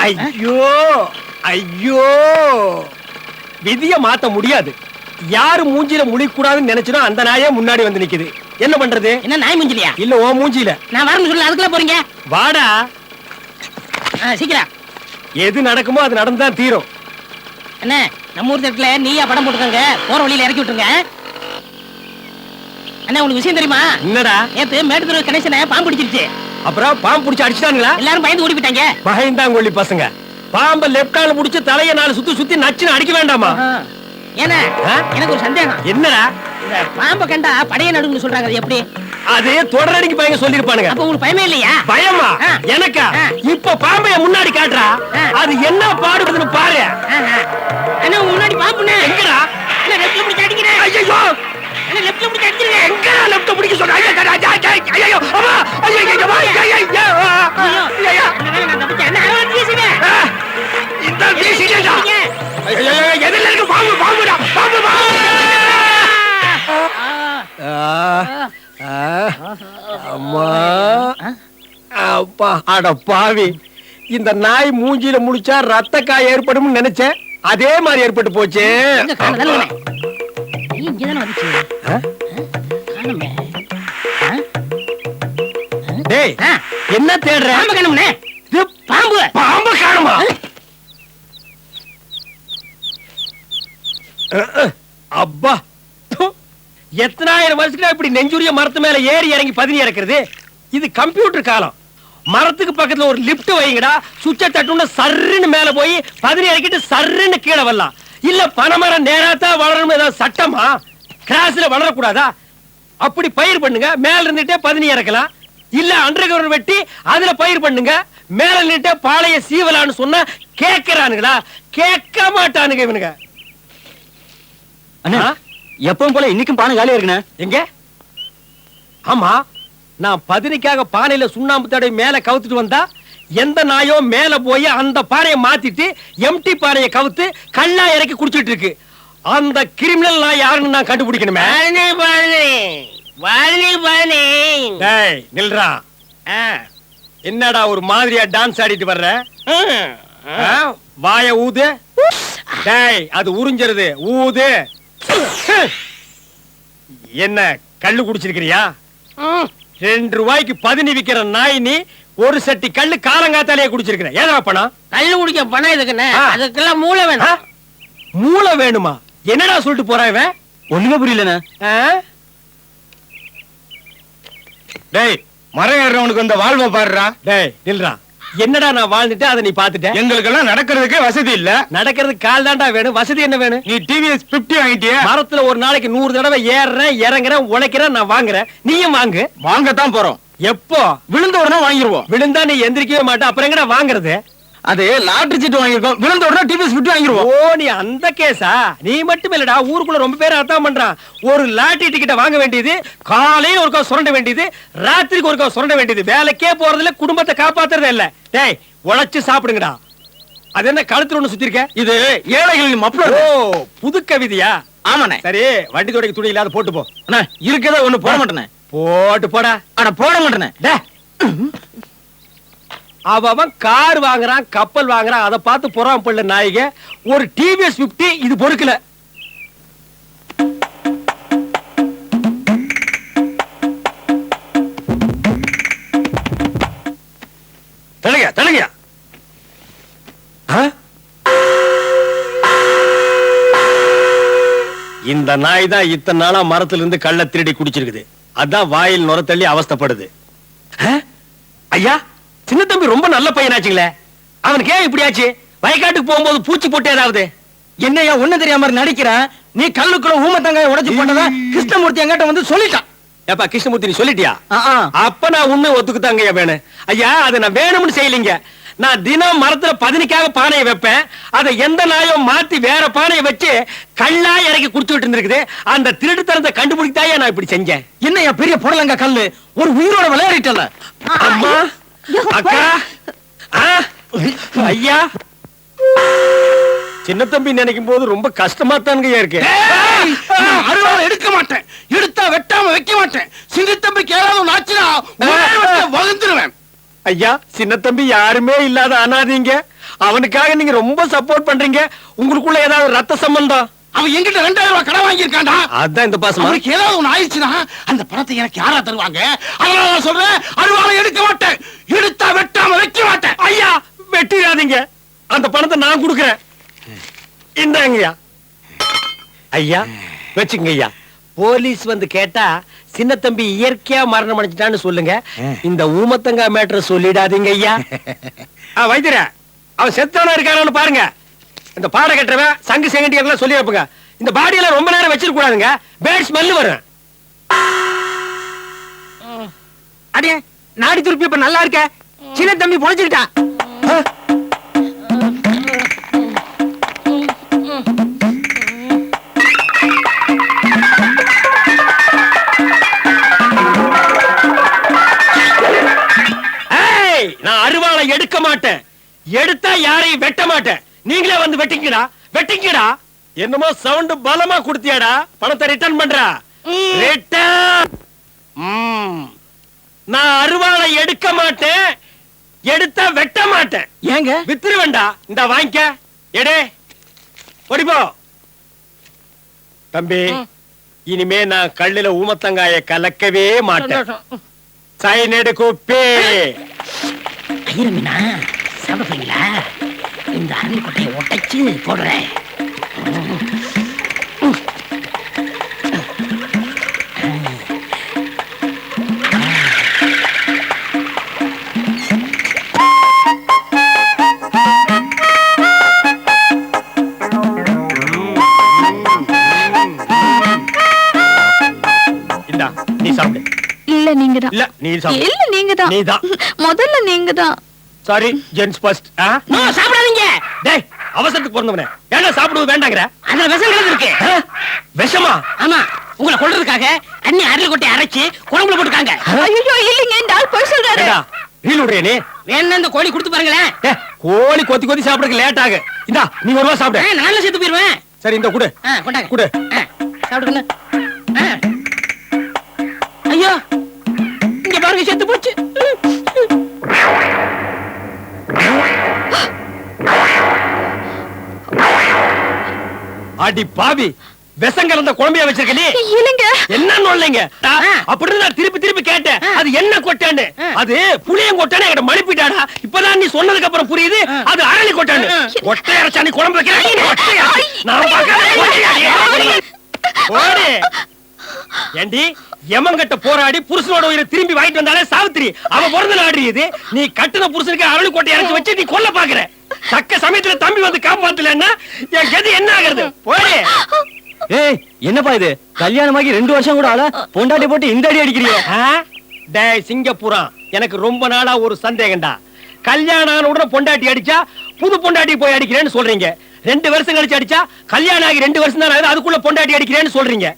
ஐயோ ஐயோ, விதிய மாத்த முடியாது. யாரு மூஞ்சில முழிக்கூடாதுன்னு நினைச்சனோ அந்த நாயே முன்னாடி வந்து நிக்குது. என்ன பண்றது? என்ன நாய் மூஞ்சிலியா? இல்ல ஓ மூஞ்சில. நான் வரணும் சொல்ல அதுக்குள்ள போறீங்க? வாடா சீக்கிரம். எது நடக்குமோ அது நடந்துதான் தீரும். என்ன நம்ம ஊர் தட்டுல நீயா படம் போட்டுக்கோங்க, போற வழியில இறக்கி விட்டுருங்க. அண்ணா உங்களுக்கு விஷயம் தெரியுமா? என்னடா? நேத்து மேட்டுத்தூர் கணேசனை பாம்பு பிடிச்சிருச்சு. அப்புறம் பாம்பு பிடிச்சு அடிச்சிட்டாங்களா? எல்லாரும் பயந்து ஓடி போயிட்டாங்க. பயந்தாங்கொள்ளி பசங்க. பாம்ப லெப்டால முடிச்சு தலைய நாலு சுத்தி சுத்தி நச்சுன்னு அடிக்க வேண்டாமா? ஏன்னா எனக்கு ஒரு சந்தேகம். என்னடா? இந்த பாம்பை கண்டா படைய நடுன்னு சொல்றாங்க, அது எப்படி? அதே தொடரடிக்கு பையங்க சொல்லிருப்பானுங்க. அப்ப உங்களுக்கு பயமே இல்லையா? பயமா? எனக்கா? இப்ப பாம்பைய முன்னாடி காட்டுறா, அது என்ன பாடுபடுதுன்னு பாரு. அண்ணா முன்னாடி பாம்புனே. எங்கடா? இல்ல லெஃப்ட்ல பிடிச்சு அடிக்கிறேன். ஐயோ அண்ணா லெஃப்ட்ல பிடிச்சு அடிக்கிறேன். எங்கடா லெஃப்ட் பிடிக்க சொல்ற? ஐயோ ஐயோ அம்மா ஐயோ ஐயோ நான் தப்பிச்சேன். அண்ணா அவன் வீசுங்க. இந்த வீசிடா. ஐயோ எதில இருக்கு பாம்பு? பாம்புடா, பாம்பு பாம்பு. அம்மா அப்பா, அட பாவி, இந்த நாய் மூஞ்சில முடிச்சா ரத்த காய் ஏற்படும் நினைச்சேன், அதே மாதிரி ஏற்பட்டு போச்சு. டேய் என்ன தேடுற? பாம்பு காணும்னே. பாம்பு பாம்பு காணுமா? அப்பா, எத்தனாயிரம் வருஷத்துக்கு இப்படி நெஞ்சுரிய மரத்து மேல ஏறி இறங்கி பதினி இறக்குறது? இது கம்ப்யூட்டர் காலம். மரத்துக்கு பக்கத்துல ஒரு லிப்ட் வைங்கடா, சுவிட்ச தட்டுன சர்ருன்னு மேல போய் பதினி இறக்கிட்டு சர்ருன்னு கீழே வரலாம். இல்ல பனைமரம் நேராத்தான் வளரணும் ஏதாவது சட்டமா? கிராஸ்ல வளரக்கூடாதா? அப்படி பயிர் பண்ணுங்க, மேல இருந்துட்டே பதினி இறக்கலாம். இல்ல அண்டர் கிரவுண்ட் வெட்டி அதுல பயிர் பண்ணுங்க, மேல நின்னுட்டே பாளைய சீவலான்னு சொன்னா கேட்கிறானுங்களா? கேட்க மாட்டானுங்க இவனுங்க. அண்ணா எப்பவும் போல இன்னைக்கும் பானை காலியா இருக்குண்ணே. எங்க? ஆமா, நான் பதினிக்காக பானையில சுண்ணாம்பு தடவை மேல கவுத்துட்டு வந்தா எந்த நாயோ மேல போய் அந்த பானையை மாத்திட்டு எம்டி பானையை கவுத்து கல்லா இறக்கி குடிச்சிட்டு இருக்கு. அந்த கிரிமினல் நாய் யாருன்னு நான் கண்டுபிடிக்கணுமே. டேய் நில்றா. என்னடா ஒரு மாதிரியா டான்ஸ் ஆடிட்டு வர்ற? வாய ஊது. டேய் அது உறிஞ்சிருது, ஊது. என்ன கல்லு குடிச்சிருக்கிறியா? 2 ரூபாய்க்கு பதினி விக்கிற நாய் நீ ஒரு சட்டி கல்லு காலங்காத்தாலேயே குடிச்சிருக்கிற. ஏதா பணம்? கல்லு குடிக்க பணம் எதுக்குன்னு? அதுக்கெல்லாம் மூளை வேணும். மூளை வேணுமா? என்னடா சொல்லிட்டு போறான் இவன்? ஒண்ணுமே புரியலண்ணே. டேய் மரம் ஏறவனுக்கு இந்த வாழ்வை பாருடா. டேய் நில்றா. என்னடா நான் வாழ்ந்துட்டு அதை நீ பாத்துட்ட? எங்களுக்கெல்லாம் நடக்கிறதுக்கே வசதி இல்ல. நடக்கிறதுக்கு கால் தாண்டா வேணும், வசதி என்ன வேணும்? நீ டிவிஎஸ் 50 வாங்கிட்டிய. மரத்துல ஒரு நாளைக்கு 100 தடவை ஏறுறேன் இறங்குறேன் உழைக்கிறேன், நான் வாங்குறேன். நீயும் வாங்கு. வாங்கத்தான் போறோம். எப்போ? விழுந்த உடனே வாங்கிடுவோம். விழுந்தா நீ எந்திரிக்கவே மாட்டே, அப்புறம் எங்கடா வாங்குறது? அது லாட்டரி சீட்டு வாங்கிருக்கோம், விழுந்த உடனே டிவிஎஸ் 50 வாங்கிடுவோம். ஓ நீ அந்த கேஸா? நீ மட்டும் இல்லடா, ஊருக்குள்ள ரொம்ப பேர் அதான் பண்றான். ஒரு லாட்டரி டிக்கெட்டை வாங்க வேண்டியது, காலையில ஒருக்கா சுரண்ட வேண்டியது, ராத்திரிக்கு ஒருக்கா சுரண்ட வேண்டியது, வேலைக்கே போறதுல குடும்பத்தை காப்பாத்துறதே இல்ல. டேய் உழைச்சு சாப்பிடுங்கடா. அது என்ன கழுத்துல ஒண்ணு சுத்தி இருக்க? இது ஏழைகளின் மப்ளர். ஓ புது கவிதையா? ஆமாண்ணே. சரி வண்டி துடைக்க துணி இல்லாத போட்டு போ. அண்ணா இருக்கதா ஒண்ணு போட மாட்டேனே. போட்டு போடா. அட போட மாட்டேனே. அவன் கார் வாங்குறான், கப்பல் வாங்குறான், அதை பார்த்து புறாம பள்ள நாய்க. ஒரு டிவிஎஸ் 50 இது பொறுக்கல. தலங்க தலங்க. இந்த நாய் தான் இத்தனை நாளா மரத்துல இருந்து கள்ள திருடி குடிச்சிருக்குது. அதான் வாயில் நுர தள்ளி அவஸ்தைப்படுது. ஐயா சின்ன தம்பி ரொம்ப நல்ல பையனாச்சுங்களே, அவனுக்கு ஏன் இப்படி ஆச்சு? வயக்காட்டுக்கு போகும்போது பூச்சி போட்டு ஏதாவது? என்னையா ஒண்ணு தெரியாம நடிக்கிற? நீ கல்லுக்குள்ள ஊமத்தங்காய உடைச்சு போட்டதா கிருஷ்ணமூர்த்தி என்கிட்ட வந்து சொல்லிட்டான். ஏப்பா கிருஷ்ணமூர்த்தி நீ சொல்லிட்டியா? அப்ப நான் உண்மை ஒத்துக்குதாங்க வேணும். ஐயா அதை நான் வேணும்னு செய்யலீங்க. நான் தினம் மரத்துல பதினிக்காக பானையை வைப்பேன். அதை எந்த நாயும் மாத்தி வேற பானையை வச்சு கல்லா இறக்கி குடிச்சுட்டு இருந்திருக்குது. அந்த திருட்டுத்தனத்தை கண்டுபிடித்தாயே நான் இப்படி செஞ்சேன். என்னையா பெரிய புடலங்க கல்லு ஒரு உயிரோட விளையாடிட்டல. அம்மா அக்கா ஐயா சின்ன தம்பி நினைக்கும் போது ரொம்ப கஷ்டமா தானுங்க இருக்கு. அருவாள் எடுக்க மாட்டேன், எடுத்தா வெட்டாம வைக்க மாட்டேன். சின்ன தம்பிக்கு ஏதாவது ஆச்சுன்னா வகுந்துருவேன். ஐயா சின்ன தம்பி யாருமே இல்லாத அனாதீங்க. அவனுக்காக நீங்க ரொம்ப சப்போர்ட் பண்றீங்க. உங்களுக்குள்ள ஏதாவது ரத்த சம்பந்தம்? அவன் என்கிட்ட 2000 ரூபாய் கடன் வாங்கியிருக்கான்டா. அதான் இந்த பாசமா. அவனுக்கு ஏதாவது ஒண்ணு ஆயிடுச்சுன்னா அந்த பணத்தை எனக்கு யாரா தருவாங்க? அதனால நான் சொல்றேன், அருவாளை எடுக்க மாட்டேன். எடுத்தா வெட்டாம வைக்க மாட்டேன். ஐயா வெட்டிடாதீங்க, அந்த பணத்தை நான் கொடுக்கிறேன். இந்தாங்கய்யா. ஐயா வச்சுங்க ஐயா. போலீஸ் வந்து கேட்டா சின்ன தம்பி இயற்கையா மரணம் அடைஞ்சிட்டான்னு சொல்லுங்க. இந்த ஊமத்தங்கா மேட்டர் சொல்லிடாதீங்க ஐயா. வைத்திர அவன் செத்தானா இருக்கானு பாருங்க. இந்த பாட கட்டுறவன் சங்கு செங்கட்டி எல்லாம் சொல்லி வைப்புங்க. இந்த பாடியெல்லாம் ரொம்ப நேரம் வச்சிருக்க கூடாதுங்க, பேட் ஸ்மெல் வரும். அடே நாடி துருப்பி இப்ப நல்லா இருக்க. சின்ன தம்பி பொழைச்சுக்கிட்டா. நான் அருவாளை எடுக்க மாட்டேன், எடுத்தா யாரையும் வெட்ட மாட்டேன். நீங்களே வந்து வெட்டிங்கடா, வெட்டிங்கடா. என்னமோ சவுண்ட் பலமா குடுத்தியாடா. பணத்தை ரிட்டர்ன் பண்றா. ரிட்டர்ன். நான் அருவாளை எடுக்க மாட்டேன், எடுத்தா வெட்ட மாட்டேன். ஏங்க வித்துருவேண்டா. இந்த வாங்கிக்க, எடே ஓடிப்போ. தம்பி இனிமே நான் கல்லுல ஊமத்தங்காய கலக்கவே மாட்டேன். சைனடு குப்பே. ஐயரமீனா சாப்பிட போறீங்களா? இந்த அரளி கொட்டையை உடைச்சு போடுறேன். இந்தா நீ சாப்பிடு. இல்ல நீங்கதான். இல்ல நீ சாப்பிடு. இல்ல நீங்கதான். நீதான். முதல்ல நீங்கதான். Sorry gents first. சாப்பிடாதீங்க. டேய் அவசரத்துக்கு பிறந்தவனே, ஏன்னா சாப்பிடுவது வேண்டாங்கற? அதுல விஷம் கலந்து இருக்கு. விஷமா? ஆமா, உங்களை கொல்றதுக்காக அண்ணி அரளி கொட்டையை அரைச்சு குழம்புல போட்டுக்காங்க. ஐயோ இல்லைங்க, இந்த ஆள் போய் சொல்றாரு. ஏடா ரீல் விடுறியா நீ? வேணா இந்த கோழி கொடுத்து பாருங்களேன். கோழி கொத்தி கொத்தி சாப்பிடுறதுக்கு லேட் ஆகு. இந்தா நீ ஒரு வா சாப்பிடு. நானும் செத்து போயிருவேன். சரி இந்த குடு. கொண்டாங்க குடு. சாப்பிடுங்க. ஐயோ இங்க பாருங்க, செத்து போச்சு. அடி பாவி, விஷம் கலந்த குழம்பையா வச்சிருக்க நீ? இல்லைங்க. என்ன நொல்லைங்க அப்படின்னு நான் திருப்பி திருப்பி கேட்டேன். அது என்ன கொட்டான்னு? அது புளியம் கொட்டான்னு என்கிட்ட மழுப்பிட்டாடா. இப்பதான் நீ சொன்னதுக்கு அப்புறம் புரியுது அது அரளி கொட்டான்னு. கொட்டை அரைச்சா நீ குழம்பு வைக்கிற. நான் பார்க்கிறேன். ஓடி ஏண்டி எமங்கட்ட போராடி புருஷனோட உயிரை திரும்பி வாங்கிட்டு வந்தாலே சாவித்திரி. அவ பிறந்த நாடு இது. நீ கட்டுன புருஷனுக்கு அரளி கொட்டை இறச்சி வச்சு நீ கொல்ல பாக்குற. தக்க சமயத்துல தம்பி வந்து காப்பாத்தலன்னா என் கதி என்ன ஆகுறது? போடி. ஏய் என்னப்பா இது? கல்யாணமாகி 2 வருஷம் கூட ஆள பொண்டாட்டி போட்டு இந்த அடி அடிக்கிறியே? டேய் சிங்கப்பூரா, எனக்கு ரொம்ப நாளா ஒரு சந்தேகம்டா. கல்யாணம் ஆன உடனே பொண்டாட்டி அடிச்சா புது பொண்டாட்டி போய் அடிக்கிறேன்னு சொல்றீங்க. 2 வருஷம் கழிச்சு அடிச்சா கல்யாணம் ஆகி 2 வருஷம் தான் ஆகுது, அதுக்குள்ள பொண்டாட்டி அடிக்கிறேன்னு சொல்றீங்க.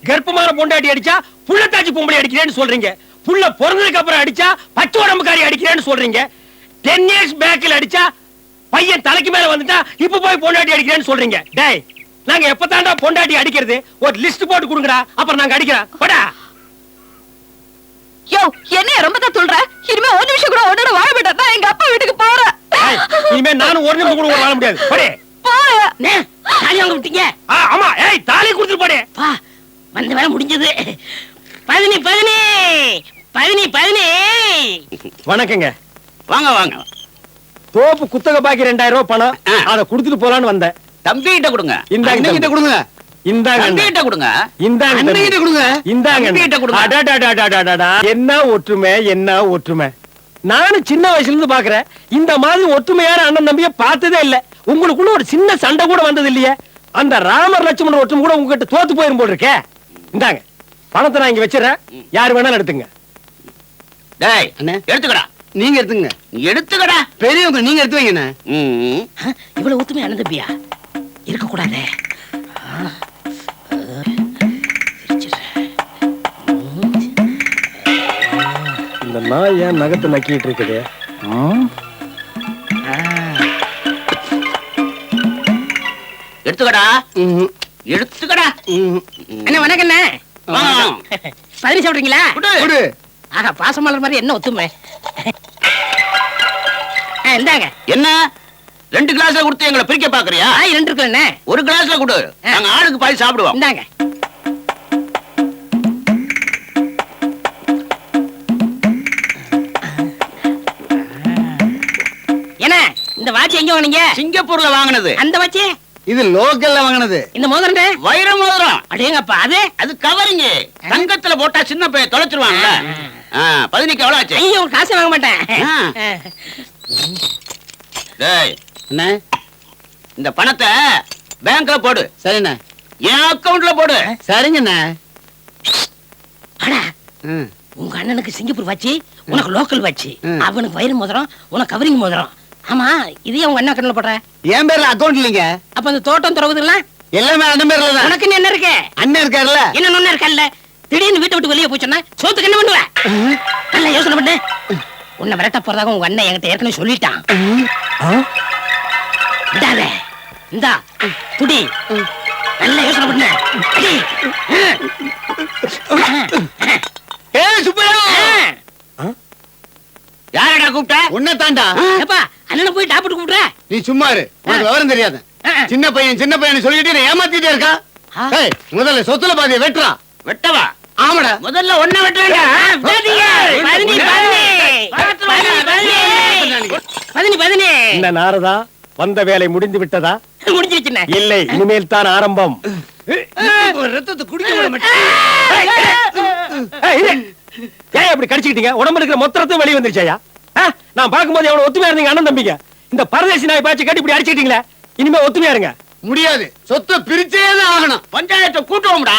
கர்ப்பமான பொண்டாட்டி அடிச்சா புள்ளத்தாச்சி பொம்பளை அடிக்கிறேன்னு சொல்றீங்க. புள்ள பிறந்ததுக்கு அப்புறம் அடிச்சா பச்சை உடம்புக்காரி அடிக்கிறேன்னு சொல்றீங்க. 10 years பேக்ல அடிச்சா பையன் தலைக்கு மேல வந்துட்டா இப்ப போய் பொண்டாட்டி அடிக்கிறேன்னு சொல்றீங்க. டேய் நாங்க எப்பதாண்டா பொண்டாட்டி அடிக்கிறது? ஒரு லிஸ்ட் போட்டு கொடுங்கடா, அப்புறம் நாங்க அடிக்கிறோம். போடா. யோ என்ன ரொம்ப தான் சொல்ற? இனிமே ஒரு நிமிஷம் கூட உன்னோட வாழ மாட்டேன். நான் எங்க அப்பா வீட்டுக்கு போறேன். இனிமே நானும் ஒரு நிமிஷம் கூட வாழ முடியாது. போடே. போறேன். தாலி வாங்க விட்டீங்க. ஆமா, ஏய் தாலி கொடுத்துட்டு போடே. பா வந்த வேலை முடிஞ்சது. 15. வணக்கங்க. வாங்க வாங்க. தோப்பு குத்தக பாக்கி 2000 ரூபாய் பணம், அத குடுத்துட்டு போலான்னு வந்தேன். தம்பி கிட்ட கொடுங்க. இந்தாங்க கிட்ட கொடுங்க. இந்தாங்க தம்பி கிட்ட கொடுங்க. இந்தாங்க தம்பி கிட்ட கொடுங்க. இந்தாங்க தம்பி கிட்ட கொடுங்க. அடடடடடடடா. என்ன ஒற்றுமை, என்ன ஒற்றுமை. நானும் சின்ன வயசுல இருந்து பாக்குறேன். இந்த மாதிரி ஒற்றுமையான அண்ணன் தம்பிய பார்த்ததே இல்ல. உங்களுக்குள்ள ஒரு சின்ன சண்டை கூட வந்தது இல்லையே. அந்த ராமர் லட்சுமணன் ஒற்றுமை கூட உங்ககிட்ட தோத்து போயிரும் போல் இருக்கே. இந்தாங்க பணத்தை நான் இங்க வச்சிடறேன், யாரு வேணாலும் எடுத்துங்க. டேய் எடுத்துக்கடா. நீங்க எடுத்துங்க. எடுத்துக்கடா. பெரியவங்க நீங்க எடுத்து வைங்க. இவ்வளவு ஒத்துமை அண்ணன் தம்பியா இருக்க கூடாதே. இந்த நாய் ஏன் நகத்தை நக்கிட்டு இருக்குது? எடுத்துக்கடா. எடுத்துக்கடா. அண்ணா வணக்கம் அண்ணா. 15 சாப்பிடுறீங்களா? குடு. ஆஹா பாசமலர் மாதிரி என்ன ஒத்துமை. இந்தாங்க. என்ன 2 கிளாஸ்ல கொடுத்து எங்களை பிரிக்க பாக்குறியா? ஆ 2 இருக்குல்லண்ணே. ஒரு கிளாஸ்ல கொடு, நாங்க ஆளுக்கு பாதி சாப்பிடுவோம். இந்தாங்க. என்ன இந்த வாட்ச் எங்க வாங்குனீங்க? சிங்கப்பூர்ல வாங்குனது. அந்த வாட்ச் இது லோக்கல்ல வாங்கினது. இந்த மோதிரம் வைர மோதிரம். அடேங்கப்பா அது அது கவரிங்க. தங்கத்துல போட்டா சின்ன பையன் தொலைச்சிருவாங்கல்ல. 15க்கு எவ்வளவு ஆச்சு? ஐயோ காசு வாங்க மாட்டேன். டேய், என்ன? இந்த பணத்தை பேங்க்ல போடு. சரிண்ணே. என் அக்கவுண்ட்ல போடு. சரிங்கண்ணே. அடா உங்க அண்ணனுக்கு சிங்கப்பூர் வாட்சி, உனக்கு லோக்கல் வாட்சி. ம். அவனுக்கு வயிறு மோதிரம், உனக்கு கவரிங் மோதிரம். ஆமா இதே உங்க அண்ணன் கண்ணுல போடுற. என் பேர்ல அக்கவுண்ட் இல்லைங்க. அப்ப அந்த தோட்டம் துறவுதுலாம் எல்லாமே அண்ணன் பேர்ல தான். உனக்கு என்ன இருக்கு? அண்ணன் இருக்காருல்ல. என்ன ஒண்ணு இருக்கல்ல. திடீர்னு வீட்டை விட்டு வெளியே போச்சோன்னா சோத்துக்கு என்ன பண்ணுவ? நல்ல யோசனை பண்ணு. உன்னை விரட்ட போறதாக உங்க அண்ணன் என்கிட்ட ஏற்கனவே சொல்லிட்டான். விடாத. இந்தா புடி. நல்ல யோசனை பண்ணு. அடி. ஏய் சுப்பையா, யாரடா கூப்பிட்ட? உன்னை தாண்டா. ஏப்பா அண்ணனை போய் டாக்டர் கூப்பிடுற. நீ சும்மா இரு, உனக்கு விவரம் தெரியாது. சின்ன பையன் சொல்லிட்டு நீ ஏமாத்திட்டே இருக்கா. ஏய் முதல்ல சொத்துல பாதியை வெட்டுறா. வெட்டவா? ஆமாடா. முதல்ல ஒண்ண வெட்டுறேன்டா. என்ன நாரதா, வந்த வேலை முடிந்து விட்டதா? முடிஞ்சிருச்சுண்ணே. இல்லை, இனிமேல் தான் ஆரம்பம். ரத்தத்தை குடிக்க விட மாட்டேன். ஏன் அப்படி கடிச்சுக்கிட்டீங்க? உடம்புல இருக்கிற மொத்த ரத்தம் வெளியே வந்துருச்சாயா? நான் பார்க்கும்போது எவ்வளவு ஒத்துமையா இருந்தீங்க அண்ணன் தம்பிங்க. இந்த பரதேசி நாய் பாய்ச்சி கட்டி இப்படி அடிச்சுக்கிட்டீங்களே, இனிமே ஒத்துமையா இருங்க. முடியாது, சொத்தை பிரிச்சேதான் ஆகணும். பஞ்சாயத்தை கூட்டுவோம்டா.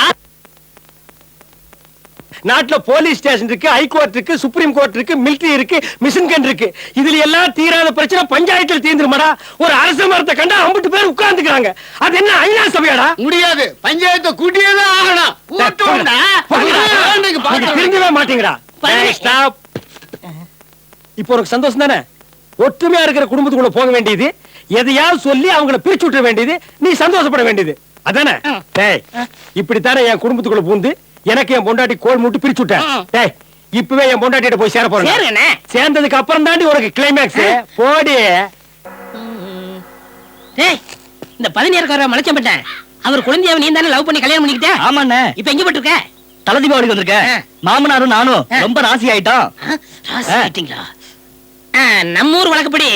நாட்டுல போலீஸ் ஸ்டேஷன் இருக்கு, ஹைகோர்ட் இருக்கு, சுப்ரீம் கோர்ட் இருக்கு, மிலிட்டரி இருக்கு, மிஷின் கன் இருக்கு. இதுல எல்லாம் தீராத பிரச்சனை பஞ்சாயத்துல தீர்ந்துருமாடா? ஒரு அரச மரத்தை கண்டா 50 பேர் உட்கார்ந்துக்கிறாங்க. அது என்ன ஐநா சபையாடா? முடியாது, பஞ்சாயத்தை கூட்டியேதான் ஆகணும். கூட்டுவோம்டா. திரும்பவே மாட்டீங்கடா. Stop. இப்போ உனக்கு சந்தோஷம் தானே? ஒற்றுமையா இருக்கிற குடும்பத்துக்குள்ள போக வேண்டியது, எதையாவது சொல்லி அவங்கள பிரிச்சு விட்டுற வேண்டியது, நீ சந்தோஷப்பட வேண்டியது அதானே? டேய், இப்படித்தானே என் குடும்பத்துக்குள்ள பூந்து எனக்கு என் பொண்டாட்டி கோல் மூட்டு பிரிச்சு விட்டேன். டேய், இப்பவே என் பொண்டாட்டிட்ட போய் சேர போறேன். சேருங்கண்ணே. சேர்ந்ததுக்கு அப்புறம் தாண்டி உனக்கு கிளைமேக்ஸ். போடி. டேய் இந்த 17 மலைச்சம்பட்டேன். அவர் குழந்தையாவை நீ தானே லவ் பண்ணி கல்யாணம் பண்ணிக்கிட்ட? ஆமாண்ணே. இப்ப எங்க போட்டுருக்க? தலை தீபாவளிக்கு வந்திருக்கேன். மாமனாரும் நானும் ரொம்ப ராசி ஆயிட்டோம். ராசி ஆயிட்டீங்களா? நம்ம ஊர் வழக்கப்படி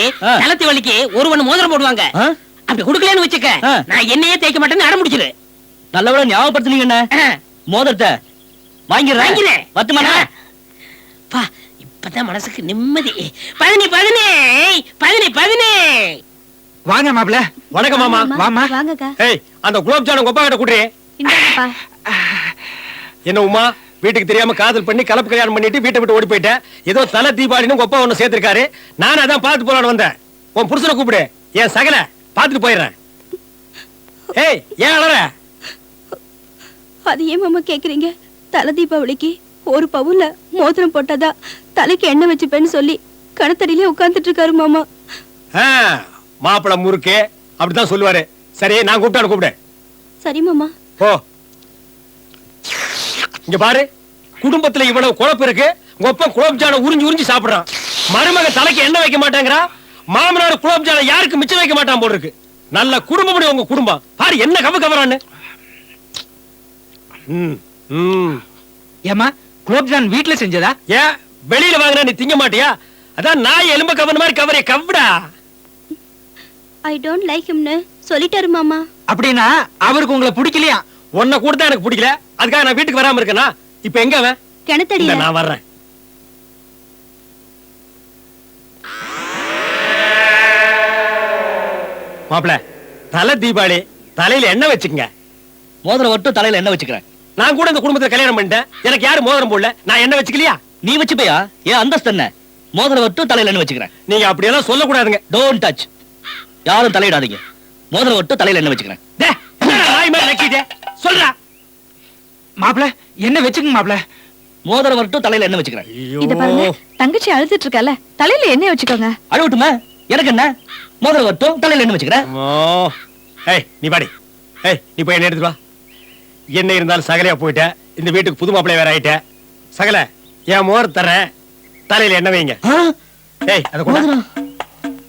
தலை தீபாவளிக்கு ஒருவன் மோதிரம் போடுவாங்க. அப்படி குடுக்கலன்னு வச்சுக்க, நான் என்னையே தேய்க்க மாட்டேன்னு அடம் முடிச்சிரு. நல்லவள ஞாபகப்படுத்துனீங்கண்ணே. மோதிரத்தை வாங்கிறேன். பத்துமாண்ணா? பா இப்பதான் மனசுக்கு நிம்மதி. 15 வாங்க மாப்ள. வணக்கம் மாமா. வாமா. வாங்கக்கா. ஏய், அந்த குலோப் ஜாமுன் கொப்பா கிட்ட குடுறே. இந்தாங்கப்பா. என்ன உமா, வீட்டுக்கு தெரியாம காதல் பண்ணி கலப்பு கல்யாணம் பண்ணிட்டு வீட்டை விட்டு ஓடி போயிட்டேன். ஏதோ தலை தீபாவளின்னு கொப்பா ஒண்ணு சேர்த்திருக்காரு. நான் அதான் பார்த்து போலான்னு வந்தேன். உன் புருஷனை கூப்பிடு, என் சகல பார்த்துட்டு போயிடுறேன். ஏய், ஏன் அழற? அது ஏன் மாமா கேக்குறீங்க? தலை தீபாவளிக்கு ஒரு பவுன்ல மோதிரம் போட்டதா தலைக்கு எண்ணெய் வச்சுப்பேன்னு சொல்லி கணத்தடியிலே உட்கார்ந்துட்டு இருக்காரு மாமா. மாப்பிள முறுக்கு அப்படித்தான் சொல்லுவாரு. சரி, நான் கூப்பிட்டாலும் கூப்பிடு. சரி மாமா. ஓ, இங்க பாரு, குடும்பத்துல இவ்வளவு குழப்பம் இருக்கு. ஒப்ப குலோப் ஜான உறிஞ்சு உறிஞ்சு சாப்பிடுறான். மருமக தலைக்கு எண்ணெய் வைக்க மாட்டேங்கிறா. மாமனார் குலோப் ஜான யாருக்கு மிச்சம் வைக்க மாட்டான் போல இருக்கு. நல்ல குடும்பம் உங்க குடும்பம். பாரு என்ன கவரான்னு. ஏமா குலோப்ஜான் வீட்ல செஞ்சதா? ஏன் வெளியில வாங்கினா நீ திங்க மாட்டியா? அதான் நாய் எலும்ப கவன மாதிரி கவரைய கவ்டா. ஐ டோன்ட் லைக் ஹிம்னு சொல்லிட்டாரு மாமா. அப்படின்னா அவருக்கு உங்களை பிடிக்கலையா? உன்னை கூட தான் எனக்கு பிடிக்கல. அதுக்காக நான் வீட்டுக்கு வராம இருக்கேனா? இப்ப எங்க அவன்? கிணத்தடியில. நான் வர்றேன். மாப்பிள, தலை தீபாவளி, தலையில எண்ணெய் வச்சுக்கங்க. மோதிரம் மட்டும் தலையில எண்ணெய் வச்சுக்கிறேன். நான் கூட இந்த குடும்பத்தை கல்யாணம் பண்ணிட்டேன். எனக்கு யாரும் மோதிரம் போடல. நான் எண்ணெய் வச்சுக்கலையா? நீ வச்சுப்பையா? ஏன் அந்தஸ்து என்ன? மோதிரம் மட்டும் தலையில எண்ணெய் வச்சுக்கிறேன். நீங்க அப்படியெல்லாம் சொல்லக்கூடாதுங்க. Don't touch. யாரும் தலையிடாதீங்க. மோதிரம் மட்டும் தலையில எண்ணெய் வச்சுக்கிறேன். நாய் மாதிரி நக்கிட்டே சொல்றா. மாப்ள என்ன வச்சுங்க மாப்ள. மோதிரம் மட்டும் தலையில எண்ணெய் வச்சுக்கிறேன். இத பாருங்க, தங்கச்சி அழுதுட்டு இருக்கல, தலையில எண்ணெய் வச்சுக்கோங்க. அழுவட்டுமா? எனக்கு என்ன? மோதிரம் மட்டும் தலையில எண்ணெய் வச்சுக்கிறேன். ஏய், நீ பாடி. ஏய், நீ போய் என்ன எடுத்துட்டு வா. என்ன இருந்தாலும் சகலையா போயிட்ட. இந்த வீட்டுக்கு புது மாப்பிள்ளை வேற ஆயிட்ட. சகல, என் மோர் தரேன், தலையில எண்ணெய் வைங்க. ஏய், அத கொண்டா.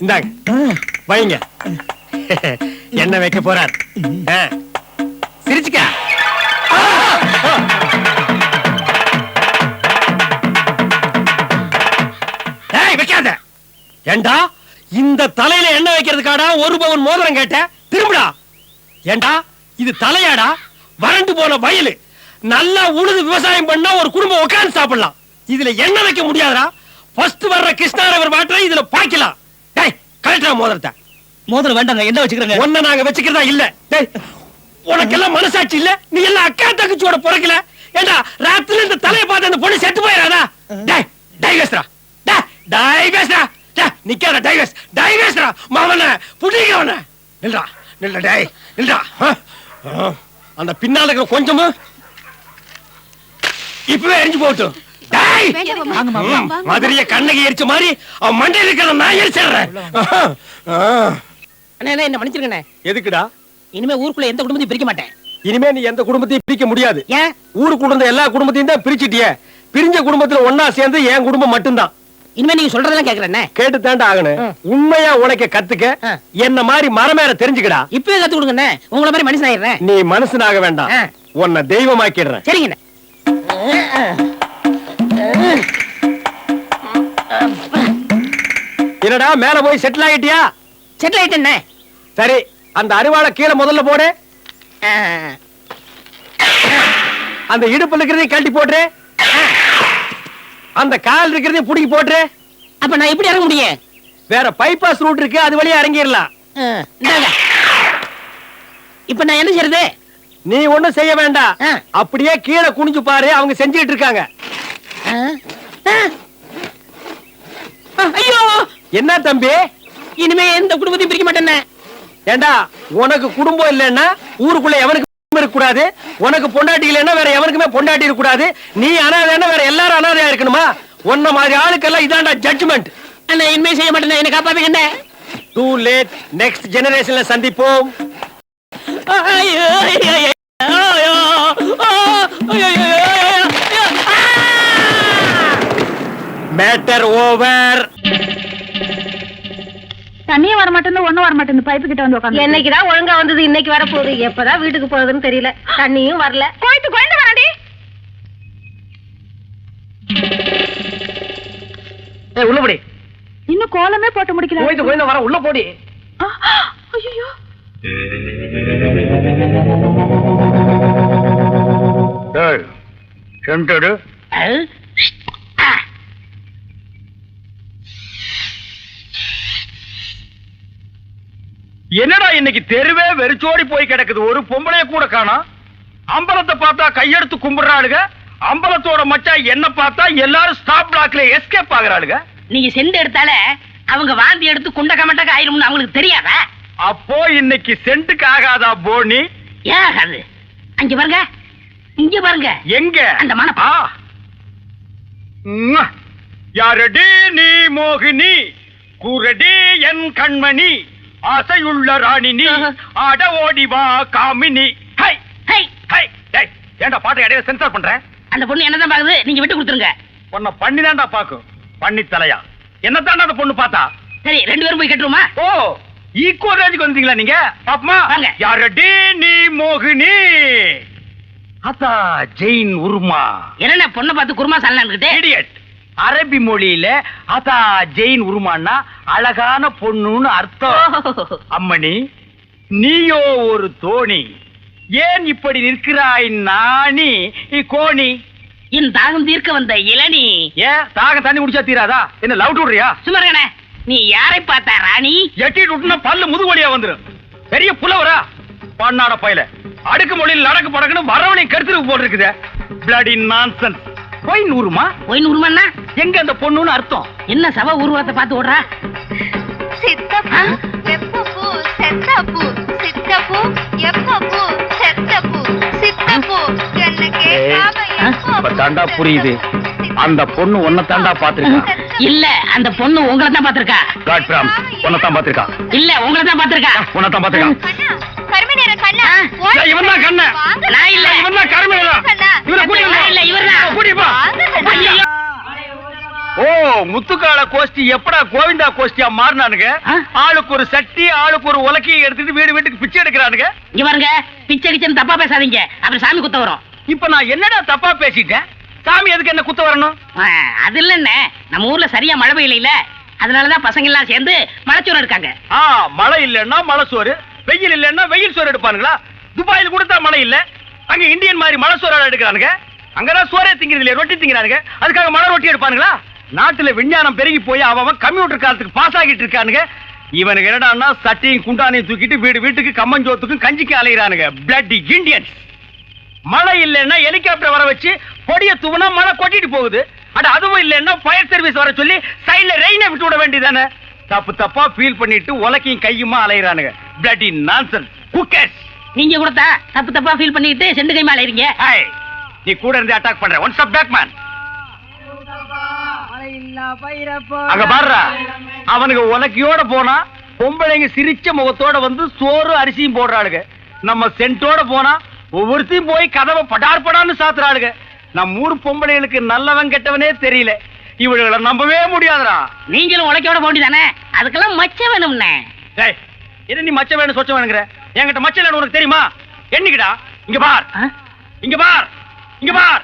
இந்தாங்க, வைங்க. என்ன வைக்க போறார் ஆ, சிரிச்சுக்க. ஏய், வைக்காத. ஏண்டா இந்த தலையில என்ன வைக்கிறதுக்காடா ஒரு பவுன் மோதிரம் கேட்ட? திரும்புடா. ஏண்டா இது தலையாடா? வறண்டு போன வயலு. நல்லா உழுது விவசாயம் பண்ணா ஒரு குடும்பம் உட்கார்ந்து சாப்பிடலாம். இதுல என்ன வைக்க முடியாதுடா. ஃபர்ஸ்ட் வர்ற கிருஷ்ணாரவர் வாட்டரை இதுல பாய்க்கலாம். டேய், கலெக்டரா மோதிரத்தை. மோதிரம் வேண்டாங்க, என்ன வச்சுக்கிறேங்க? ஒன்ன நாங்க வச்சுக்கிறதா இல்ல. டேய், உனக்கெல்லாம் மனசாட்சி இல்ல? நீ எல்லாம் அக்கா தங்கச்சியோட பிறக்கல. ஏண்டா ராத்திரி இந்த தலையை பார்த்து அந்த பொண்ணு செத்து போயிடாதா? டேய், டைவர்ஸ்ரா. டேய், டைவர்ஸ்ரா. டேய், நிக்காத டைவர்ஸ். டைவர்ஸ்ரா. மாவன புடிங்க அவன. நில்றா. நில்ல டேய். நில்றா. அந்த பின்னால இருக்கிற கொஞ்சமும் இப்பவே எரிஞ்சு போட்டும். டேய், மதுரைய கண்ணகி எரிச்ச மாதிரி அவன் மண்டையில இருக்கிற நான் எரிச்சிடுறேன். அண்ணா என்ன மன்னிச்சிருங்கண்ணே. எதுக்குடா? இனிமே ஊருக்குள்ள எந்த குடும்பத்தையும் பிரிக்க மாட்டேன். இனிமே நீ எந்த குடும்பத்தையும் பிரிக்க முடியாது. ஏன்? ஊருக்குள்ள இருந்த எல்லா குடும்பத்தையும் தான் பிரிச்சிட்டியே. பிரிஞ்ச குடும்பத்துல ஒன்னா சேர்ந்து என் குடும்பம் மட்டும்தான். இனிமே நீங்க சொல்றதெல்லாம் கேக்குறேண்ணே. கேட்டு தாண்டா ஆகணும். உண்மையா உனக்கு கத்துக்க. என்ன மாதிரி மரமேற தெரிஞ்சுக்கடா. இப்பவே கத்து கொடுங்கண்ணே. உங்கள மாதிரி மனுஷன் ஆயிடுறேன். நீ மனுஷனாக வேண்டாம், உன்னை தெய்வமாக்கிடுறேன். சரிங்கண்ணே. என்னடா மேல போய் செட்டில் ஆகிட்டியா? செட்டில் ஆயிட்டேண்ணே. சரி, அந்த அருவாளை கீழே முதல்ல போடு. அந்த இடுப்புல இருக்கிறதையும் கழட்டி போட்டுரு. அந்த கால் இருக்கிறதையும் புடிக்கி போட்டுரு. அப்ப நான் எப்படி இறங்க முடியும்? வேற பைபாஸ் ரூட் இருக்கு, அது வழியா இறங்கிடலாம். இந்தாங்க. இப்ப நான் என்ன செய்யறது? நீ ஒண்ணும் செய்ய வேண்டாம், அப்படியே கீழே குனிஞ்சு பாரு, அவங்க செஞ்சிட்டு இருக்காங்க. ஐயோ, என்ன தம்பி? இனிமே எந்த குடும்பத்தையும் பிரிக்க மாட்டேன்னு. ஏண்டா, உனக்கு குடும்பம் இல்லைன்னா ஊருக்குள்ள எவனுக்கு இருக்க கூடாது. உனக்கு பொண்டாட்டி இல்லைன்னா வேற எவனுக்குமே பொண்டாட்டி இருக்க கூடாது. நீ அனாதைன்னா வேற எல்லாரும் அனாதையா இருக்கணுமா? உன்ன மாதிரி ஆளுக்கெல்லாம் இதாண்டா ஜட்ஜ்மெண்ட். அண்ணா இனிமே செய்ய மாட்டேன், என்ன காப்பாத்துங்க. டூ லேட், நெக்ஸ்ட் ஜெனரேஷன்ல சந்திப்போம். Matter over. தண்ணியே வர மாட்டேன்னு ஒண்ணும் வர மாட்டேன்னு பைப்பு கிட்ட வந்து உட்காந்து. என்னைக்குதான் ஒழுங்கா வந்தது, இன்னைக்கு வர போகுது. எப்பதான் வீட்டுக்கு போகுதுன்னு தெரியல. தண்ணியும் வரல. கோயிட்டு கோயிட்டு வரடி. உள்ள போடி. இன்னும் கோலமே போட்டு முடிக்கல. கோயிட்டு கோயிட்டு வர, உள்ள போடி. ஐயோ, சென்டடு என்னடா இன்னைக்கு தெருவே வெறிச்சோடி போய் கிடக்குது, ஒரு பொம்பளைய கூட காணோம். அம்பலத்தை பார்த்தா கையெடுத்து கும்பிடுறாளுங்க, அம்பலத்தோட மச்சான் என்ன பார்த்தா எல்லாரும் ஸ்டாப் பிளாக்ல எஸ்கேப் ஆகுறாளுங்க. நீங்க செண்டு எடுத்தால அவங்க வாந்தி எடுத்து குண்ட கமட்டக்க ஆயிரும்னு அவங்களுக்கு தெரியாதா? அப்போ இன்னைக்கு சென்ட்டுக்கு ஆகாதா போனி? ஏன் ஆகாது? அங்க பாருங்க, இங்க பாருங்க. எங்க? அந்த மனப்பா. யாரடி நீ மோகினி, கூரடி என் கண்மணி, ஆசையுள்ள ராணி நீ, ஆட ஓடி வா காமினி. High high high. டேய், ஏன்டா பாட்டு இடையில சென்சார் பண்ற? அந்த பொண்ணு என்னதான் பாக்குது, நீங்க விட்டு கொடுத்துருங்க. உன்னை பண்ணி தான்டா பாக்கும். பண்ணி தலையா என்ன தாண்டா அந்த பொண்ணு பார்த்தா? சரி, 2 பேரும் போய் கட்டுருமா? ஓ, ஈக்குவல் ரேஞ்சுக்கு வந்தீங்களா நீங்க? பாப்பமா வாங்க. யாரடி நீ மோகினி, அதா ஜெயின் உருமா. என்ன பொண்ணை பார்த்து குருமா சாலனான்னுகிட்டே? இடியட். அரபி மொழியில அதா ஜெயின் உருமான்னா அழகான பொண்ணுன்னு அர்த்தம். அம்மணி, நீயோ ஒரு தோணி, ஏன் இப்படி நிற்கிறாய் நாணி கோணி? என் தாகம் தீர்க்க வந்த இளநீ. ஏன் தாகம் தண்ணி குடிச்சா தீராதா? என்ன லவ் விடுறியா? சுமரகனே, நீ யாரை பார்த்தா ராணி? எட்டிட்டு விட்டுனா பல்லு முதுகு வழியா வந்துரும். பெரிய புலவரா பண்ணாட பையல, அடுக்கு மொழியில் நடக்கு படக்குன்னு வரவனை கருத்துருக்கு போட்டுருக்குது. Bloody nonsense. பொய் நூறுமா? பொய் நூறுமான்னா எங்க அந்த பொண்ணுன்னு அர்த்தம்? என்ன சவ உருவத்தை பார்த்து ஓடுறா? சித்தப்பு வெப்பப்பு செத்தப்பு சித்தப்பு எப்பப்பு செத்தப்பு சித்தப்பு என்ன கேட்காம இப்ப தாண்டா புரியுது. அந்த பொண்ணு உன்னை தாண்டா பாத்துருக்கா. இல்ல, அந்த பொண்ணு உங்களை தான் பாத்திருக்கா. காட் பிராம்ஸ், உன்னை தான் பாத்துருக்கா. இல்ல, உங்களை தான் பாத்திருக்கா. உன்னை தான் பாத்துருக்கா. கண்ணா கருமநேர கண்ணா இவன் தான் கண்ண. நான் இல்ல, இவன் தான் கருமையா. இவரை கூட்டிட்டு நான் இல்ல, இவர்தான். கூட்டிட்டு போ. வாங்க கண்ணா. ஐயோ. ஓ முத்துக்கால கோஷ்டி எப்படா கோவிந்தா கோஷ்டியா மாறினானுங்க? ஆளுக்கு ஒரு சட்டி ஆளுக்கு ஒரு உலக்கையை எடுத்துட்டு வீடு வீட்டுக்கு பிச்சை எடுக்கிறானுங்க. இங்க பாருங்க, பிச்சை கிச்சன் தப்பா பேசாதீங்க, அப்புறம் சாமி குத்த வரும். இப்ப நான் என்னடா தப்பா பேசிட்டேன்? சாமி எதுக்கு என்ன குத்த வரணும்? அது இல்லன்னு, நம்ம ஊர்ல சரியா மழை பெய்யல, அதனாலதான் பசங்க எல்லாம் சேர்ந்து மலைச்சோறு எடுக்காங்க. மழை இல்லன்னா மழை சோறு, வெயில் இல்லன்னா வெயில் சோறு எடுப்பானுங்களா? துபாயில் கொடுத்தா மழை இல்ல, அங்க இந்தியன் மாதிரி மழை சோறு எடுக்கிறானுங்க. அங்கதான் சோறே திங்கிறது இல்லையா, ரொட்டி திங்கிறானுங்க. அதுக்காக மழை ரொட்டி எடுப்பானுங்களா? நாட்டுல விஞ்ஞானம் பெருகி போய் அவன் கம்ப்யூட்டர் காலத்துக்கு பாஸ் ஆகிட்டு இருக்கானுங்க. இவனுக்கு என்னடான்னா சட்டியும் குண்டானையும் தூக்கிட்டு வீடு வீட்டுக்கு கம்மஞ்சோத்துக்கும் கஞ்சிக்கு அலைகிறானுங்க. Bloody Indians. மழை இல்லைன்னா ஹெலிகாப்டர் வர வச்சு பொடிய தூவனா மழை கொட்டிட்டு போகுது. அட அதுவும் இல்லைன்னா ஃபயர் சர்வீஸ் வர சொல்லி சைடுல ரெயினை விட்டு விட வேண்டியதானே? தப்பு தப்பா ஃபீல் பண்ணிட்டு உலக்கையும் கையுமா அலைகிறானுங்க. Bloody nonsense cookers. நீங்க கொடுத்தா தப்பு தப்பா ஃபீல் பண்ணிட்டு செண்டு கைமா அலைறீங்க. நீ கூட இருந்து அட்டாக் பண்ற. One step back man. அங்க பாருடா, அவனுக்கு உலக்கையோட போனா பொம்பளைங்க சிரிச்ச முகத்தோட வந்து சோறு அரிசியும் போடுறாளுங்க. நம்ம சென்ட்டோட போனா ஒவ்வொருத்தையும் போய் கதவை படார் படான்னு சாத்துறாளுங்க. நம்ம ஊர் பொம்பளைகளுக்கு நல்லவன் கெட்டவனே தெரியல. இவளுகளை நம்பவே முடியாதுடா. நீங்களும் உழைக்கோட போண்டிதானே, அதுக்கெல்லாம் மச்சம் வேணும்னே. என்ன நீ மச்சம் வேணும் சொச்சம் வேணுங்கிற? என்கிட்ட மச்சம் இல்லைன்னு உனக்கு தெரியுமா? என்னைக்குடா? இங்க பார், இங்க பார், இங்க பார்.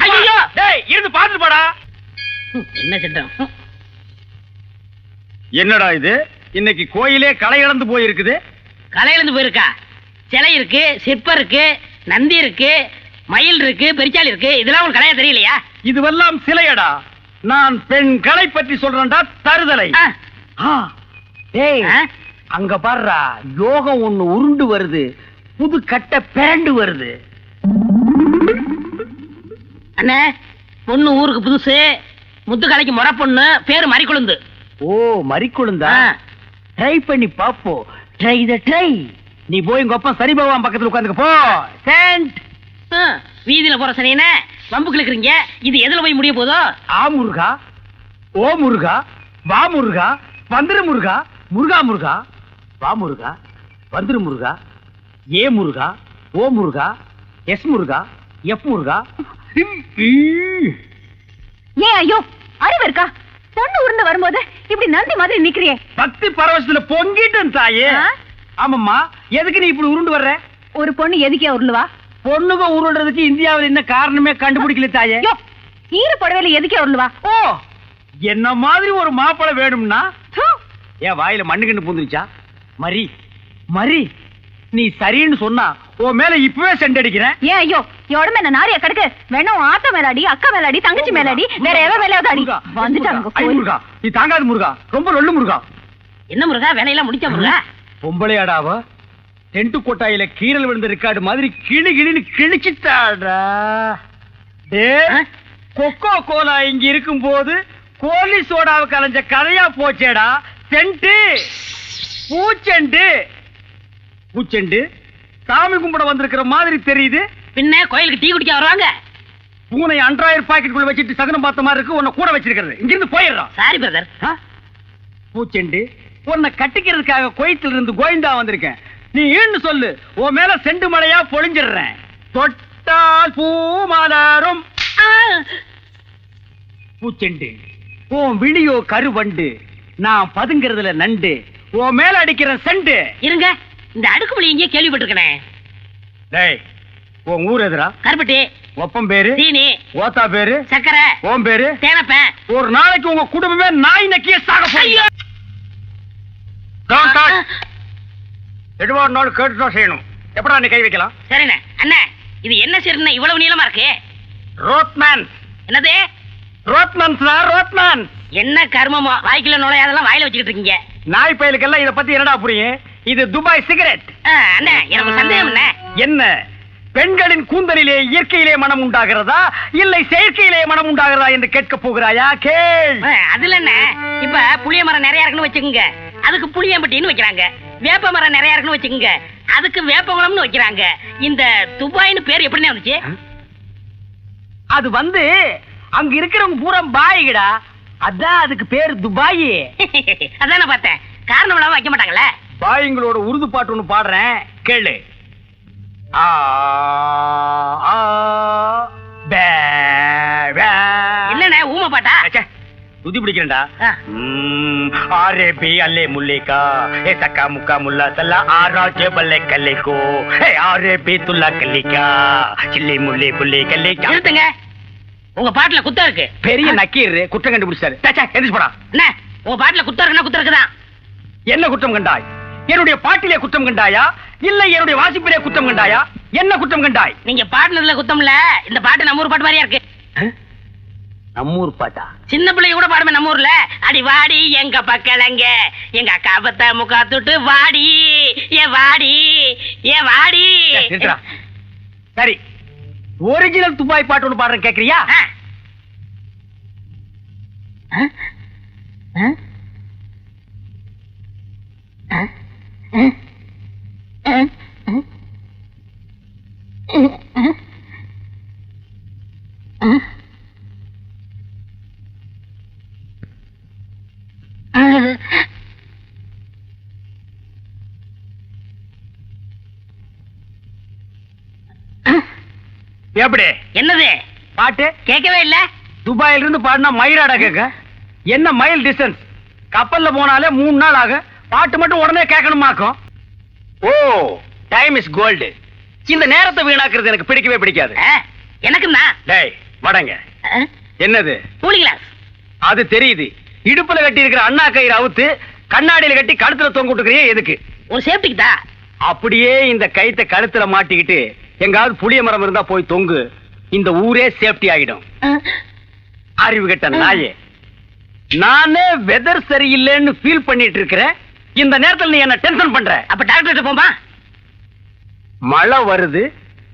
ஐயோ டேய், இருந்து பாத்துட்டு போடா. என்ன சட்டம்? என்னடா இது? இன்னைக்கு கோயிலே களை இழந்து போயிருக்குது. களை இழந்து போயிருக்கா? சிலை இருக்கு, சிற்பம் இருக்கு, நந்தி இருக்கு, மயில் இருக்கு, பெரிச்சாலி இருக்கு. இதெல்லாம் உங்களுக்கு கலையா தெரியலையா? இதுவெல்லாம் சிலையடா. நான் பெண் கலை பற்றி சொல்றேன்டா. தருதலை. டேய், அங்க பாருடா, யோகம் ஒண்ணு உருண்டு வருது. புது கட்ட பேண்டு வருது. அண்ணே, பொண்ணு ஊருக்கு புதுசு, முத்துக்கலைக்கு முறை பொண்ணு, பேரு மறிக்குழுந்து. ஓ மறிக்குழுந்தா? ட்ரை பண்ணி பாப்போம். ட்ரை த ட்ரை. நீ போய் உங்க அப்பா சரி பகவான் பக்கத்துல உட்காந்துக்க போ. சென்ட். வீதியில போற சனியனே வம்பு கிழக்குறீங்க. இது எதுல போய் முடிய போதோ? ஆ முருகா, ஓ முருகா, வா முருகா, வந்துரு முருகா, முருகா முருகா, வா முருகா, வந்துரு முருகா, ஏ முருகா, ஓ முருகா, எஸ் முருகா, எஃப் முருகா. ஏன் ஐயோ, அறிவு இருக்கா? பொண்ணு உருண்டு வரும்போது இப்படி நந்தி மாதிரி நிக்கிறியே. பக்தி பரவசத்துல பொங்கிட்டேன் தாயே. ஆமாம்மா, எதுக்கு நீ இப்படி உருண்டு வர்ற? ஒரு பொண்ணு எதுக்கே உருளுவா? பொண்ணுங்க உருள்றதுக்கு இந்தியாவில் என்ன காரணமே கண்டுபிடிக்கல தாயே. ஈர புடவையில எதுக்கே உருளுவா? ஓ, என்ன மாதிரி ஒரு மாப்பிளை வேணும்னா ஏன் வாயில மண்ணுகண்டு பூந்துருச்சா? மரி மரி, நீ சரின்னு சொன்னா உன் மேல இப்பவே செண்டடிக்கிறேன். ஏன் ஐயோ, எவ்வளவு என்ன நாரிய கடுக்கு வேணும்? ஆத்த மேலாடி, அக்கா மேலாடி, தங்கச்சி மேலாடி, வேற எவ மேலாவது அடி. வந்துட்டாங்க. முருகா, நீ தாங்காது முருகா, ரொம்ப லொல்லு முருகா. என்ன முருகா, வேலையெல்லாம் முடிச்ச முருகா? பொம்பளையாடாவ டென்ட் கொட்டாயில கீரல் விழுந்த ரெக்கார்டு மாதிரி கிளி கிளின்னு கிழிச்சிட்டாடா. கொக்கோ கோலா இங்க இருக்கும் போது கோலி சோடாவை கலைஞ்ச கதையா போச்சேடா. சென்ட் பூச்செண்டு பூச்செண்டு சாமி கும்பிட வந்திருக்கிற மாதிரி தெரியுது. பின்ன கோயிலுக்கு டீ குடிக்க வருவாங்க. பூனை அன்றாயிரம் பாக்கெட்டுக்குள்ள வச்சுட்டு சகனம் பார்த்த மாதிரி இருக்கு. உன்னை கூட வச்சிருக்கிறது. இங்கிருந்து போயிடுறான். Sorry brother. பூச்செண்டு, உன்னை கட்டிக்கிறதுக்காக கோயத்துல இருந்து கோவிந்தா வந்திருக்கேன். நீ ஈன்னு சொல்லு, உன் மேல செண்டு மழையா பொழிஞ்சிடுறேன். தொட்டால் பூ மலரும். பூச்செண்டு, உன் விழியோ கருவண்டு, நான் பதுங்கிறதுல நண்டு, உன் மேல அடிக்கிற செண்டு. இருங்க, இந்த அடுக்குமொழி எங்கேயே கேள்விப்பட்டிருக்கேன். டேய், உன் ஊர் எதுரா? கருப்பட்டி. ஒப்பம் பேரு? சீனி. ஓத்தா பேரு? சக்கரை. ஓம் பேரு? தேனப்பேன். ஒரு நாளைக்கு உங்க குடும்பமே நாய் நக்கிய சாக போறீங்க. எதுவாக நாள் கேட்டுதான் செய்யணும். எப்படா நீ கை வைக்கலாம்? சரிண்ணே. அண்ணா, இது என்ன சரிண்ணே இவ்வளவு நீளமா இருக்கு? ரோட்மேன். என்னது? Rodman sir, Rodman. என்ன கர்மமோ, வாய்க்குள்ள நுழையாதெல்லாம் வாயில வச்சுக்கிட்டு இருக்கீங்க. நாய் பயலுக்கெல்லாம் இத பத்தி என்னடா புரியும்? இது துபாய் சிகரெட். அண்ணா, எனக்கு சந்தேகம் என்ன? பெண்களின் கூந்தலிலே இயற்கையிலே மனம் உண்டாகிறதா இல்லை செயற்கையிலே மனம் உண்டாகிறதா என்று கேட்க போகிறாயா? கேள். அதுல என்ன, இப்ப புளிய மரம் நிறைய இருக்குன்னு வச்சுக்கோங்க, அதுக்கு புளியம்பட்டின்னு வைக்கிறாங்க. வேப்ப மரம் நிறைய இருக்குன்னு வச்சுக்கோங்க, அதுக்கு வேப்பகுளம்னு வைக்கிறாங்க. இந்த துபாய்னு பேர் எப்படின்னு வந்துச்சு? அது வந்து அங்க இருக்கிறவங்க பூரா பாய்கடா, அதான் அதுக்கு பேரு துபாய். அதான் நான் பார்த்தேன். காரணம் இல்லாம வைக்க மாட்டாங்களே. பாய்ங்களோட உருது பாட்டு ஒண்ணு பாடுறேன், கேளு. என்னண்ணே ஊமை பாட்டா? துதி பிடிக்கிறேன்டா. ஆ. ஆரே பி அல்லே முல்லேகா ஏ சக்கா முக்கா முல்லா சல்லா ஆரா ஜெபல்லே கல்லேகோ ஏ ஆரே பி துல்லா கல்லிகா சில்லி முல்லே புல்லே கல்லேகா. நிறுத்துங்க. உங்க பாட்டுல குத்தம் இருக்கு. பெரிய நக்கீர் குற்றம் கண்டுபிடிச்சாரு. சச்சா எந்திரிச்சு போடா. என்ன உங்க பாட்டுல குத்தம் இருக்குன்னா குத்தம் இருக்குதான். என்ன குற்றம் கண்டாய்? என்னுடைய பாட்டிலே குற்றம் கண்டாயா இல்ல என்னுடைய வாசிப்பிலே குற்றம் கண்டாயா? என்ன குற்றம் கண்டாய்? நீங்க பாட்டுனதுல குத்தம் இல்ல. இந்த பாட்டு நம்ம ஊர் பாட்டு மாதிரியா இருக்கு. நம்மூர் பாட்டா? சின்ன பிள்ளைங்க கூட பாடுமே நம்ம ஊர்ல. அடி வாடி எங்க பக்கலங்க எங்க அக்கா பத்த முக்கா தொட்டு வாடி ஏ வாடி ஏ வாடி. நிறுத்துடா. சரி ஒரிஜினல் துபாய் பாட்டு ஒன்று பாடுறேன், கேக்குறியா? ஆ. ஆ? ஆ? ஆ? ஆ? ஆ? ஆ? எப்படி என்னது பாட்டு? கேட்கவே இல்ல. துபாயில இருந்து பாடினா மயிராடா கேட்க? என்ன மைல் டிஸ்டன்ஸ்? கப்பல்ல போனாலே 3 நாள் ஆகும். பாட்டு மட்டும் உடனே கேட்கணுமாக்கும். ஓ டைம் இஸ் கோல்டு. இந்த நேரத்தை வீணாக்குறது எனக்கு பிடிக்கவே பிடிக்காது. எனக்குன்னா டேய் வடங்க. என்னது? Cooling glass. அது தெரியுது. இடுப்புல கட்டி இருக்கிற அண்ணா கயிறு அவுத்து கண்ணாடியில கட்டி கழுத்துல தொங்க விட்டுக்கிறியே எதுக்கு? ஒரு சேஃப்டிக்கு தான். அப்படியே இந்த கயித்தை கழுத்துல மாட்டிக்கிட்டு எங்காவது புளிய மரம் இருந்தா போய் தொங்கு. இந்த ஊரே சேஃப்டி ஆகிடும். அறிவு கெட்ட நாயே. நானே வெதர் சரியில்லைன்னு ஃபீல் பண்ணிட்டு இருக்கிறேன். இந்த நேரத்துல நீ என்ன டென்ஷன் பண்ற? அப்ப டாக்டர் போமா. மழை வருது.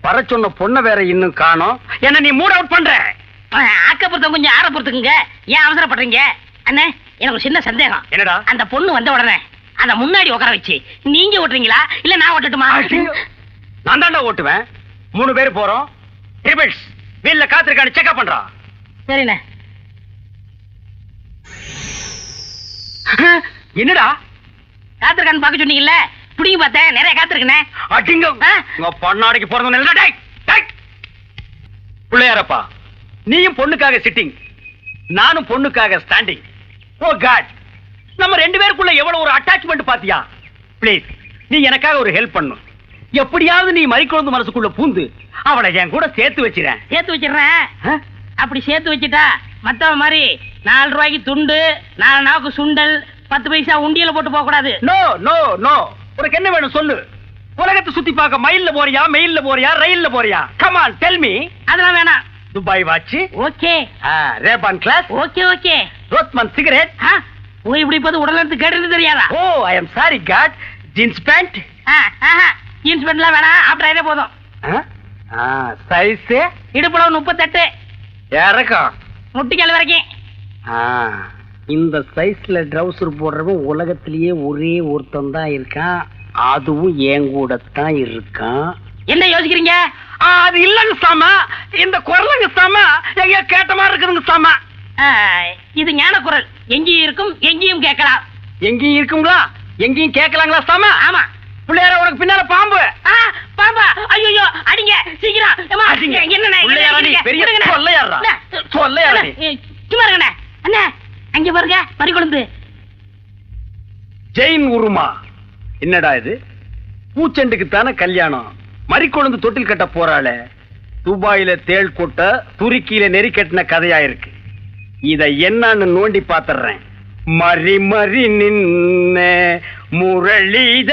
வர சொன்ன பொண்ண வேற இன்னும் காணோம். என்ன நீ மூட் அவுட் பண்ற? ஆக்கப்புறத்தம் கொஞ்சம் ஆற பொறுத்துக்குங்க. ஏன் அவசரப்படுறீங்க? அண்ணே எனக்கு ஒரு சின்ன சந்தேகம். என்னடா? அந்த பொண்ணு வந்த உடனே அந்த முன்னாடி உட்கார வச்சு நீங்க ஓட்டுறீங்களா இல்ல நான் ஓட்டட்டுமா? நான் தாண்டா ஓட்டுவேன். 3 பேர் போறோம். ட்ரிபிள்ஸ் வீல்ல காத்திருக்கான்னு செக்அப் பண்றா. சரிண்ணே. என்னடா காத்திருக்கான்னு பாக்க சொன்னீங்கல்ல, புடிங்க பார்த்தேன். நிறைய காத்திருக்கனே. அடிங்க. உங்க பொண்ணாடிக்கு பிறந்தவன் டேய் டேய் பிள்ளையாரப்பா, நீயும் பொண்ணுக்காக சிட்டிங், நானும் பொண்ணுக்காக ஸ்டாண்டிங். ஓ காட், நம்ம 2 பேருக்குள்ள எவ்வளவு ஒரு அட்டாச்மெண்ட் பாத்தியா? ப்ளீஸ் நீ எனக்காக ஒரு ஹெல்ப் பண்ணு. எப்படியாவது நீ மறிக்குழந்து மனசுக்குள்ள பூந்து அவளை என் கூட சேர்த்து வச்சிரேன். சேர்த்து வச்சிடுறேன். அப்படி சேர்த்து வச்சுட்டா மத்தவ மாதிரி 4 ரூபாய்க்கு துண்டு, 4 நாவுக்கு சுண்டல், 10 பைசா உண்டியல போட்டு போக கூடாது. No no no. உனக்கு என்ன வேணும் சொல்லு. உலகத்தை சுத்தி பார்க்க மயில்ல போறியா, மெயில்ல போறியா, ரயில்ல போறியா? Come on tell me. அதெல்லாம் வேணாம். Dubai watch, okay. Ray-Ban glass, okay okay. Rothman cigarette. போய் இப்படி போது உடல் எடுத்து கேட்டு தெரியாதா? Oh I am sorry God. Jeans pant. Jeans பேண்ட்லாம் வேணாம். ஆப்டர் போதும். சைஸ் இடுப்புல 38, இறக்கம் முட்டிக்கால் வரைக்கும். இந்த சைஸ்ல ட்ரவுசர் போடுறவன் உலகத்திலேயே ஒரே ஒருத்தன் தான் இருக்கான். அதுவும் என் கூட தான் இருக்கான். என்ன யோசிக்கிறீங்க? அது இல்லங்க சாமா, இந்த குரலுங்க சாமா எங்க கேட்ட மாதிரி இருக்குதுங்க சாமா. இது ஞான குரல். எங்கேயும் இருக்கும், எங்கேயும் கேட்கலாம். எங்கேயும் இருக்குங்களா, எங்கேயும் கேட்கலாங்களா சாமா? ஆமா. பிள்ளையார உனக்கு பின்னால பாம்பு. பாம்பா, ஐயோ அடிங்க சீக்கிரம். பெரிய சொல்லையாரா சொல்லையாரா? சும்மா இருங்கண்ணே. அண்ணா அங்க பாருங்க பறிகொழுந்து. ஜெயின் உருமா. என்னடா இது? பூச்செண்டுக்கு தானே கல்யாணம். மறிக்கொழுந்து தொட்டில் கட்ட போறாள. துபாயில தேள் கொட்ட, துருக்கியில நெறி கட்டின கதையா இருக்கு. இத என்னன்னு நோண்டி பாத்துறேன். மறி மறி நின்ன முரளித